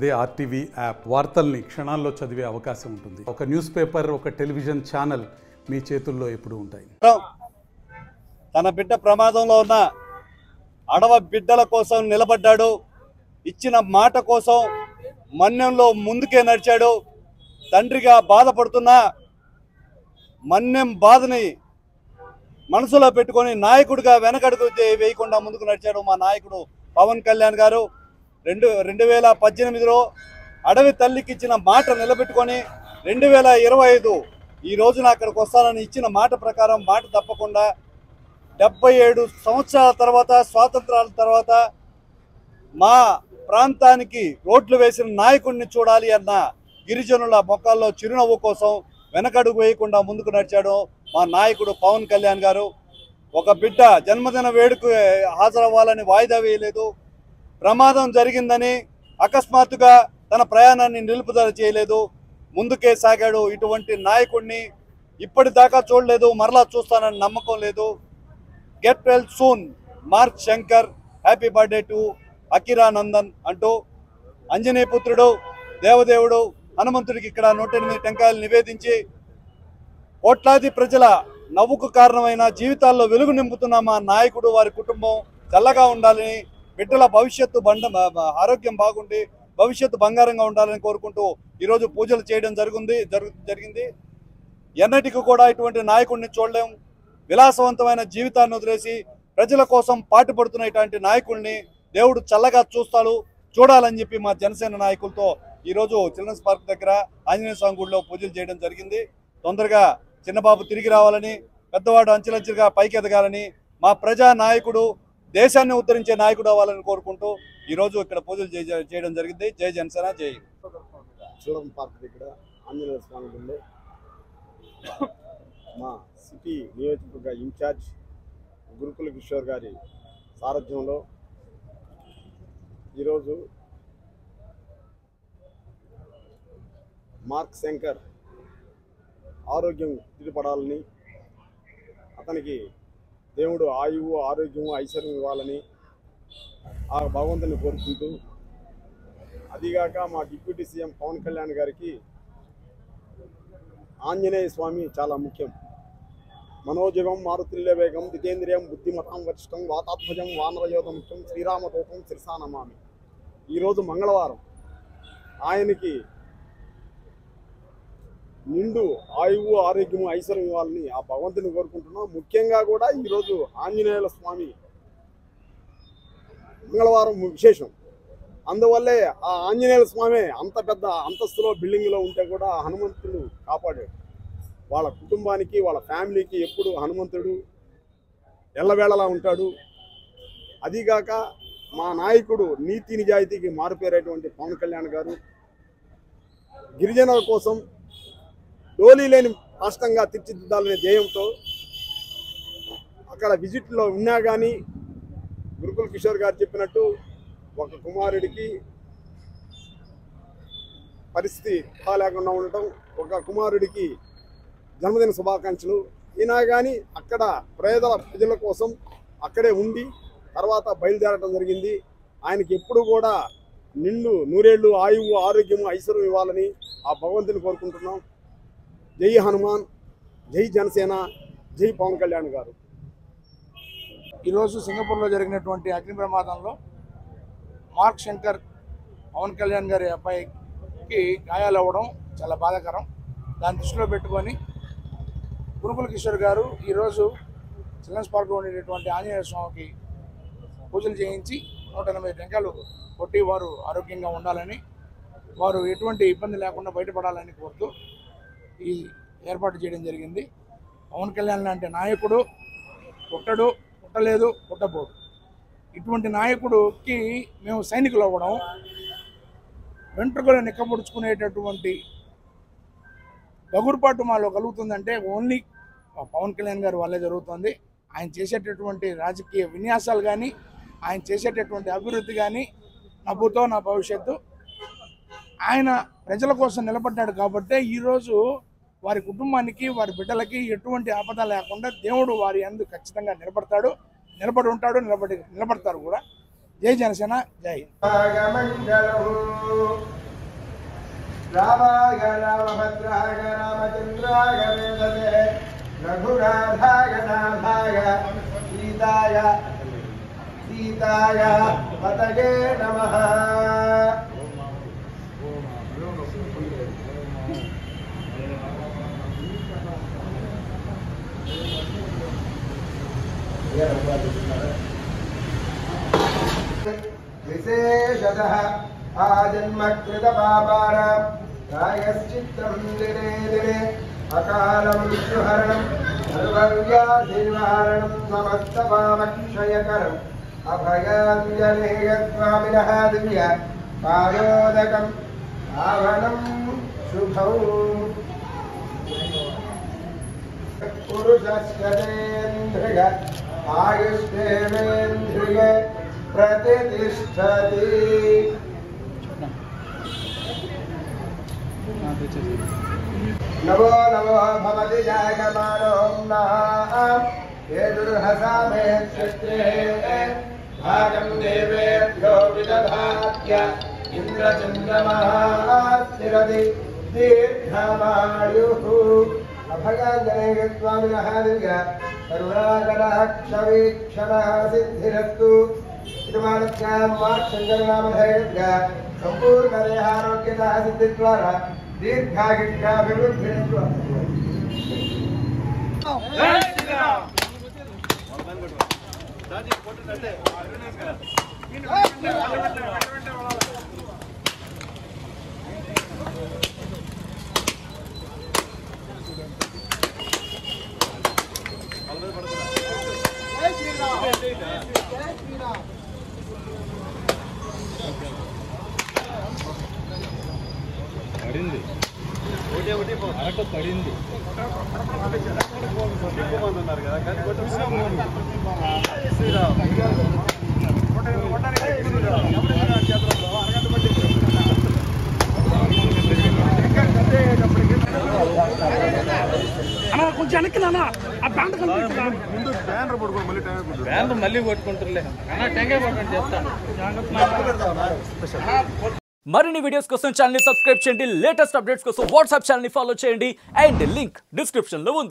అదే RTV app వార్తల్ని క్షణాల్లో చదివే అవకాశం ఉంటుంది. ఒక న్యూస్ పేపర్, ఒక టెలివిజన్ ఛానల్ మీ చేతుల్లో ఎప్పుడూ ఉంటాయి. తన బిడ్డ ప్రమాదంలో ఉన్న అడవ బిడ్డల కోసం నిలబడ్డాడు. ఇచ్చిన మాట కోసం మన్యంలో ముందుకే నడిచాడు. తండ్రిగా బాధపడుతున్న మన్యం బాధని మనసులో పెట్టుకొని నాయకుడిగా వెనకడుగు వేయకుండా ముందుకు నడిచాడు మా నాయకుడు పవన్ కళ్యాణ్ గారు. 2018లో అడవి తల్లికి ఇచ్చిన మాట నిలబెట్టుకొని 2025 ఈ రోజున అక్కడికి వస్తానని ఇచ్చిన మాట ప్రకారం మాట తప్పకుండా 77 సంవత్సరాల తర్వాత, స్వాతంత్రాల తర్వాత మా ప్రాంతానికి రోడ్లు వేసిన నాయకుడిని చూడాలి అన్న గిరిజనుల మొక్కల్లో చిరునవ్వు కోసం వెనకడుగు వేయకుండా ముందుకు నడిచాడు మా నాయకుడు పవన్ కళ్యాణ్ గారు. ఒక బిడ్డ జన్మదిన వేడుక హాజరవ్వాలని వాయిదా వేయలేదు. ప్రమాదం జరిగిందని అకస్మాత్తుగా తన ప్రయాణాన్ని నిలుపుదల చేయలేదు, ముందుకే సాగాడు. ఇటువంటి నాయకుడిని ఇప్పటిదాకా చూడలేదు, మరలా చూస్తానని నమ్మకం లేదు. Get well soon Mark Shankar, happy birthday to Akira Nandan అంటూ అంజనీపుత్రుడు దేవదేవుడు హనుమంతుడికి ఇక్కడ 108 టెంకాయలు నివేదించి కోట్లాది ప్రజల నవ్వుకు కారణమైన జీవితాల్లో వెలుగు నింపుతున్న మా నాయకుడు, వారి కుటుంబం చల్లగా ఉండాలని, బిడ్డల భవిష్యత్తు ఆరోగ్యం బాగుండి భవిష్యత్తు బంగారంగా ఉండాలని కోరుకుంటూ ఈరోజు పూజలు చేయడం జరిగింది. ఎన్నటికి కూడా ఇటువంటి నాయకుడిని చూడలేం. విలాసవంతమైన జీవితాన్ని వదిలేసి ప్రజల కోసం పాటుపడుతున్న ఇటువంటి నాయకుడిని దేవుడు చల్లగా చూడాలని చెప్పి మా జనసేన నాయకులతో ఈరోజు చిల్డ్రన్స్ పార్క్ దగ్గర ఆంజనేయ స్వామి గుడిలో పూజలు చేయడం జరిగింది. తొందరగా చిన్నబాబు తిరిగి రావాలని, పెద్దవాడు అంచెలంచెలుగా పైకి ఎదగాలని, మా ప్రజా నాయకుడు దేశాన్ని ఉద్ధరించే నాయకుడు అవ్వాలని కోరుకుంటూ ఈరోజు ఇక్కడ పూజలు చేయడం జరిగింది. జై జనసేన, జై. చిల్డ్రన్ పార్క్ దగ్గర ఆంజనేయ స్వామి గుడిలో మా సిటీ నియోజకవర్గ ఇన్ఛార్జ్ గురుకుల కిషోర్ గారి సారథ్యంలో ఈరోజు మార్క్ శంకర్ ఆరోగ్యం తిరిగిపడాలని, అతనికి దేవుడు ఆయువు, ఆరోగ్యము, ఐశ్వర్యం ఇవ్వాలని ఆ భగవంతుని కోరుకుంటూ, అదిగాక మా డిప్యూటీ సీఎం పవన్ కళ్యాణ్ గారికి ఆంజనేయ స్వామి చాలా ముఖ్యం. మనోజగం మారుతుల్య వేగం జితేంద్రియం బుద్ధిమతాం వరిష్టం వాతాత్మజం వానరయోధముఖ్యం శ్రీరామదూతం శిరసానమామి. ఈరోజు మంగళవారం. ఆయనకి నిండు ఆయువు, ఆరోగ్యము, ఐశ్వర్యం ఇవ్వాలని ఆ భగవంతుని కోరుకుంటున్నాం. ముఖ్యంగా కూడా ఈరోజు ఆంజనేయుల స్వామి మంగళవారం విశేషం. అందువల్లే ఆ ఆంజనేయుల స్వామి అంత పెద్ద అంతస్తులో బిల్డింగ్లో ఉంటే కూడా హనుమంతుడు కాపాడాడు. వాళ్ళ కుటుంబానికి, వాళ్ళ ఫ్యామిలీకి ఎప్పుడు హనుమంతుడు ఎల్లవేళలా ఉంటాడు. అదిగాక మా నాయకుడు నీతి నిజాయితీకి మారుపేరేటువంటి పవన్ కళ్యాణ్ గారు గిరిజనుల కోసం డోలీ లేని రాష్ట్రంగా తీర్చిదిద్దాలనే ధ్యేయంతో అక్కడ విజిట్లో ఉన్నా కానీ గురుకుల కిషోర్ గారు చెప్పినట్టు ఒక కుమారుడికి పరిస్థితి లేకుండా ఉండటం, ఒక కుమారుడికి జన్మదిన శుభాకాంక్షలు అయినా కానీ అక్కడ ప్రజల కోసం అక్కడే ఉండి తర్వాత బయలుదేరటం జరిగింది. ఆయనకి ఎప్పుడు కూడా నిండు నూరేళ్లు ఆయువు, ఆరోగ్యము, ఐశ్వర్యం ఇవ్వాలని ఆ భగవంతుని కోరుకుంటున్నాం. జై హనుమాన్, జై జనసేన, జై పవన్ కళ్యాణ్ గారు. ఈరోజు సింగపూర్లో జరిగినటువంటి అగ్ని ప్రమాదంలో మార్క్ శంకర్ పవన్ కళ్యాణ్ గారి అబ్బాయికి గాయాలు అవ్వడం చాలా బాధాకరం. దాన్ని దృష్టిలో పెట్టుకొని గురుకుల కిషోర్ గారు ఈరోజు చిల్డ్రన్స్ పార్క్లో ఉండేటటువంటి ఆంజనేయ స్వామికి పూజలు చేయించి 180 టెంకాయలు కొట్టి వారు ఆరోగ్యంగా ఉండాలని, వారు ఎటువంటి ఇబ్బంది లేకుండా బయటపడాలని కోరుతూ ఈ ఏర్పాటు చేయడం జరిగింది. పవన్ కళ్యాణ్ లాంటి నాయకుడు పుట్టలేదు, పుట్టబోడు. ఇటువంటి నాయకుడికి మేము సైనికులు అవ్వడం, వెంట్రుకలు నిక్కబొడుచుకునేటటువంటి గగురుపాటు మాలో కలుగుతుందంటే ఓన్లీ పవన్ కళ్యాణ్ గారు వల్లే జరుగుతుంది. ఆయన చేసేటటువంటి రాజకీయ విన్యాసాలు కానీ, ఆయన చేసేటటువంటి అభివృద్ధి కానీ నా భూతో నా భవిష్యత్తు. ఆయన ప్రజల కోసం నిలబడ్డాడు కాబట్టే ఈరోజు వారి కుటుంబానికి, వారి బిడ్డలకి ఎటువంటి ఆపద లేకుండా దేవుడు వారి యందు ఖచ్చితంగా నిలబడి ఉంటాడు, నిలబడతారు కూడా. జై జనసేన, జై రామాయ రామభద్రాయ రామచంద్రాయ వేదతే రఘునాథాయ నాథాయ సీతాయ పతగే నమః. విశేషతః ఆజన్మకృతపాపానాం ప్రాయశ్చిత్తం దినే దినే అకాల మృత్యుహరణం సర్వవ్యాధినివారణం సమస్తపాపక్షయకరం అభయాంజనేయస్వామినః దివ్య పాదోదకం పావనం శుభం. పురుషస్యేంద్రియ ఆయుష్ేంద్రియ ప్రతిష్టతి. నమో నమో భవతి జాయమానో దుర్హసామే క్షత్రే భాగం దేవేభ్యో విదధాత్య ఇంద్రచంద్రమహాస్తిరతి దీర్ఘమాయుః. అభయాంజనేయ స్వామినః దివ్య కరుణాకటాక్షవీక్షణः సిద్ధిరస్తు. ఇదమానస్యాం వాక్శంకరనామధేయస్య సంపూర్ణదేహారోగ్యతः సిద్ధిద్వారా దీర్ఘాయుష్యాభివృద్ధిరస్తు. పడింది పడింది కొంచెం వెనక్కి నాన్న, ఆ బ్యాండ్ బ్యాన్ మళ్ళీ కొట్టుకుంటారులే టెంకాయ పట్టండి చెప్తాను. మరిన్ని వీడియోస్ కోసం ఛానల్ ని సబ్స్క్రైబ్ చేయండి. లేటెస్ట్ అప్డేట్స్ కోసం వాట్సాప్ ఛానల్ ని ఫాలో చేయండి. అండ్ లింక్ డిస్క్రిప్షన్ లో ఉంది.